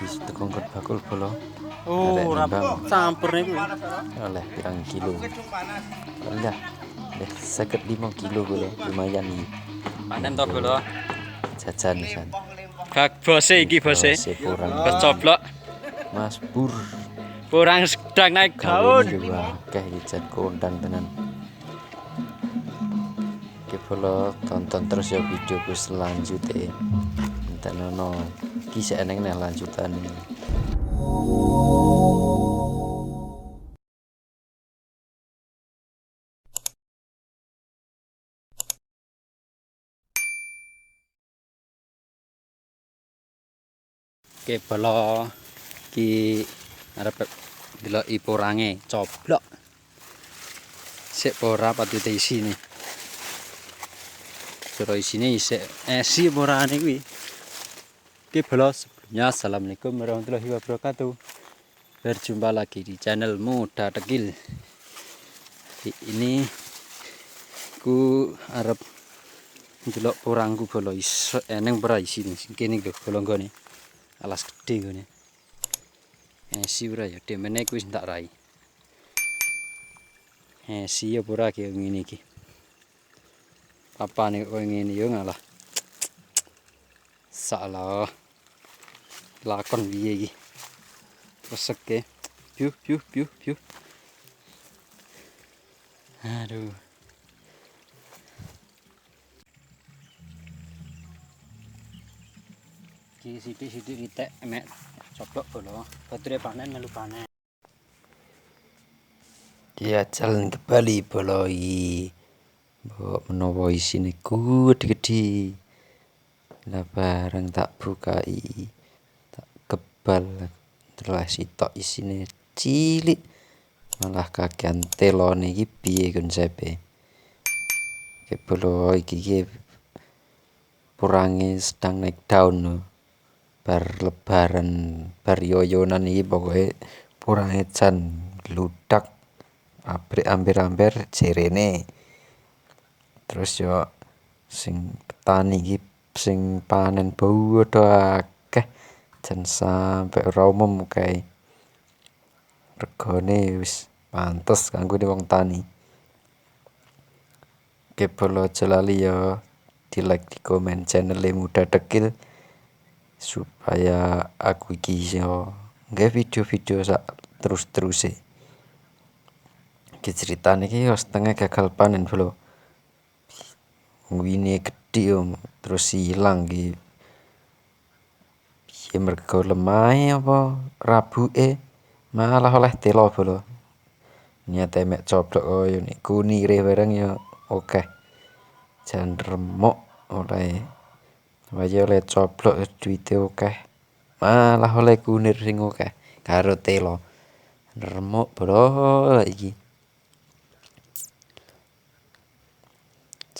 Wis tekongkot bakul bola. Oh, campur niku. Oleh pirang kilo. Alah. 55 kilo bola, lumayan iki. Panen to bola. Jajan jan. Gak bose iki bose. Kecoblok. Mas Pur. Kurang sedang naik daun. Kawene juga akeh iki jan kondang tenan. Oke bola, tonton terus ya videoku selanjutnya. Enten ono kisah eneng nih lanjutan ini. Oke bola ki arep deloki porange coblok. Sik ora patute isine. Sira isine isik esi porane kuwi. Oke bola, sebelumnya assalamualaikum warahmatullahi wabarakatuh. Berjumpa lagi di channel Muda Tekil. Ini ku arep ndelok porangku bola iso eneng ora isine. Kene lho bolonggone. Alas gede ngene. Esi ora ya demene ku wis tak rai. Esi ya ora ki ngene iki. Papane kok ngene yo ngalah. Salah. Lakon piye iki? Reseke. Piu. Aduh. Iki sithik-sithik ritek emek coblok bola. Bature panen melu panen. Dia jalan kembali bola iki. Mbok menawa isine gede-gede. Lah bareng tak bukai. Tak kebal telah sitok isine cilik. Malah kakean telone iki piye konsepe. Ke bola iki porange sedang naik daun no. Bar lebaran bar yoyonan iki pokoke porange jan ludak pabrik amber-amber jerene. Terus yo sing petani iki sing panen bau akeh jan sampe ora umum kae. Regane wis pantes kanggo wong tani. Oke bola aja lali ya di like di komen channel Muda Tekil supaya aku iki iso nggawe video-video sak terus-teruse. Iki ceritane iki setengah gagal panen bola. Wine gede om terus ilang iki. Piye mergo lemahe apa rabuke malah oleh telo bola. Niat emek coblok koyo nek kunire bareng ya akeh. Jan remuk oleh wae oleh coblok duwite akeh. Malah oleh kunir sing akeh karo telo. Remuk bola iki.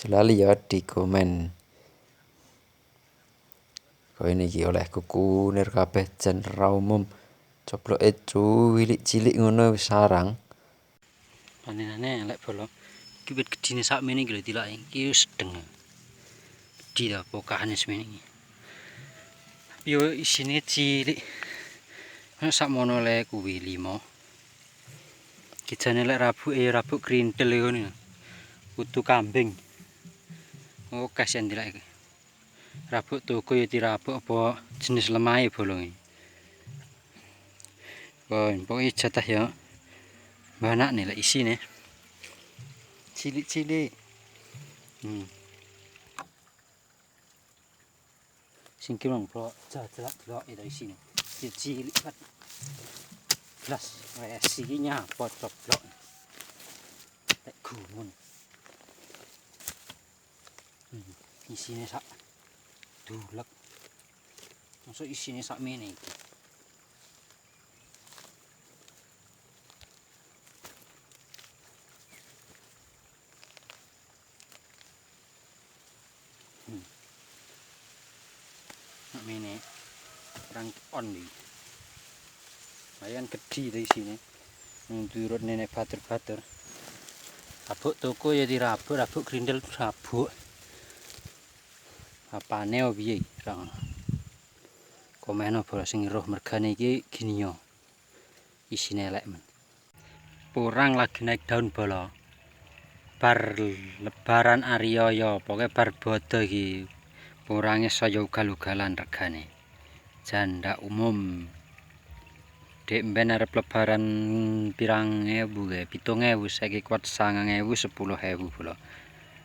Jelali ya di komen. Kowe niki oleh kunir kabeh jan ra umum. Cobloke cilik-cilik ngono wis sarang. Panenane elek bola. Iki wit gedine sakmene iki lho dilake. Iki wis sedeng. Gedhi ta pokahane semene iki. Yo isine cilik. Sakmono le kuwi 5. Kijane lek rabuk grintel ngono. Kutu kambing. Oh kasihan dilake. Rabuk toko ya dirabuk apa jenis lemahe bolonge. Pokoknya jatah ya. Banyak nih lek isine. Cilik-cilik. Singkir mong bro, jelak delok itu isine. Cilik banget. Blas, wes iki nyapa coblok. Tek gumun. Isine sak dulek. Masuk isine sak mene iki. Sak mene. Kurang on iki. Lumayan gede dari sini. Menurut nenek bater-bater. Rabuk toko ya dirabuk, rabuk grindel rabuk. Apane piye? Komeno bolo sing roh mergane iki gini yo. Isine elek men. Porang lagi naik daun bolo. Bar lebaran Ariyaya, pokoke bar bodo iki. Porange saya ugal-ugalan regane. Janda umum. Dek mben arep lebaran pirang ewu ge, 7.000 saiki kuat 9.000 10.000 bolo.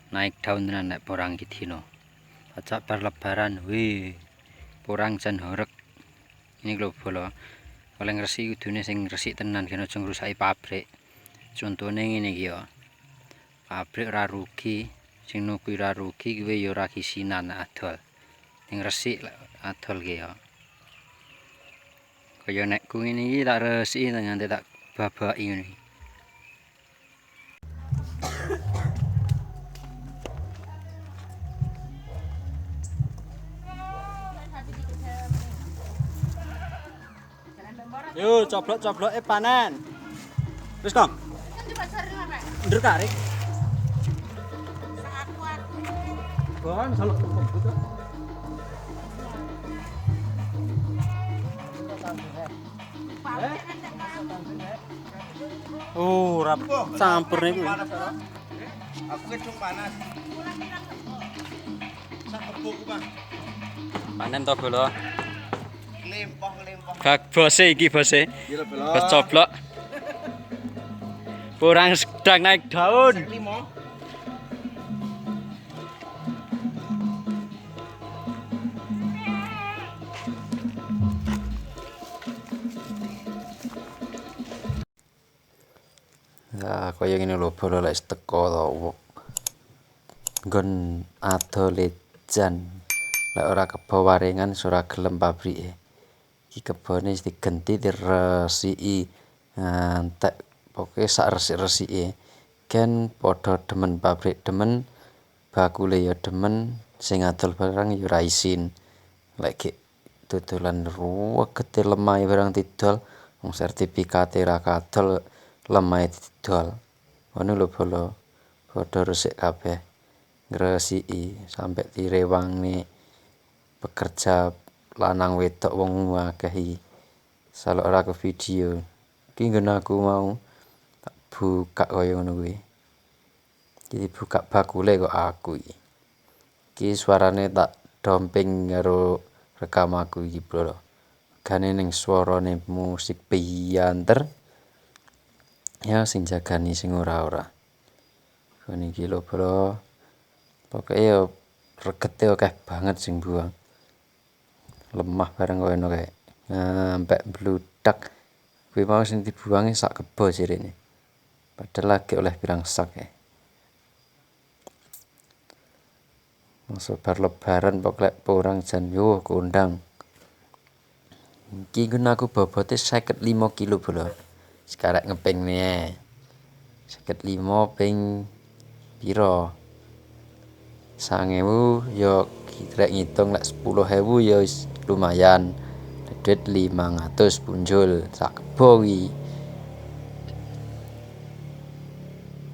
Naik daun tenan nek porang iki dino. Pacak bar lebaran, wih. Porang jan horeg. Ini lho bolo. Oleh ngresiki kudune sing resik tenan kena aja ngrusaki pabrik. Contone ngene iki ya. Pabrik ora rugi, sing nuku ora rugi kuwi ya ora kisinan adol. Ning resik adol ki ya. Kaya nekku ngene iki tak resiki nganti tak babaki ngene iki. Yo, coblok-cobloke panen. Wis, Kong. Ndur karik. Bon, salok gitu. Oh, rap campur niku. Aku gedung panas. Sak kebuk, Bang. Panen to bolo. Lempah. Gak bose iki bose. Iya, Bolo. Bos coblok. Porang sedang naik daun. 5. Nah, kaya ngene lho bolo lek teko to. Nggon adole jan. Lek ora kebo waringan ora gelem pabrike. Iki kebone wis digenti diresiki ngantek pokoke sak resik-resike. Gen padha demen pabrik demen, bakule ya demen, sing adol barang ya ora isin. Lek dodolan ruwegete lemah barang didol, wong sertifikate ra kadol lemah didol. Ngono lho bolo. Padha resik kabeh. Ngresiki sampe direwangi pekerja lanang wedok wong akeh iki. Salok ora ke video. Iki nggon aku mau tak buka kaya ngono kuwi. Jadi buka bakule kok aku iki. Iki suarane tak domping karo rekam aku iki, Bro. Gane ning swarane musik piyanter. Ya sing jagani sing ora-ora. Ngene iki lho, Bro. Pokoke ya regete akeh banget sing buang. Lemah bareng kono kae. Sampai bludak. Kuwi mau sing dibuangi sak kebo sirene. Padahal lagi oleh pirang sak ya. Masuk bar lebaran pokoke porang jan yo kondang. Iki nggon aku bobote 55 kilo bolo. Sekarang ngeping nih. 55 ping piro? 9.000 yo kira ngitung lek 10.000 ya wis lumayan. Duit 500 punjul sak kebo iki.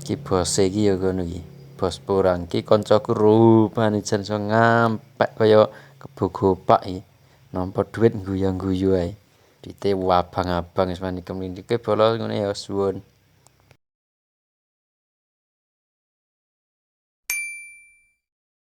Iki bose iki ya ngono iki. Bos porang iki kancaku rupane jan iso ngampek kaya kebo gopak iki. Nampa duit guyu-guyu ae. Duite abang-abang wis mani kemlindike bolo ngene ya suwun.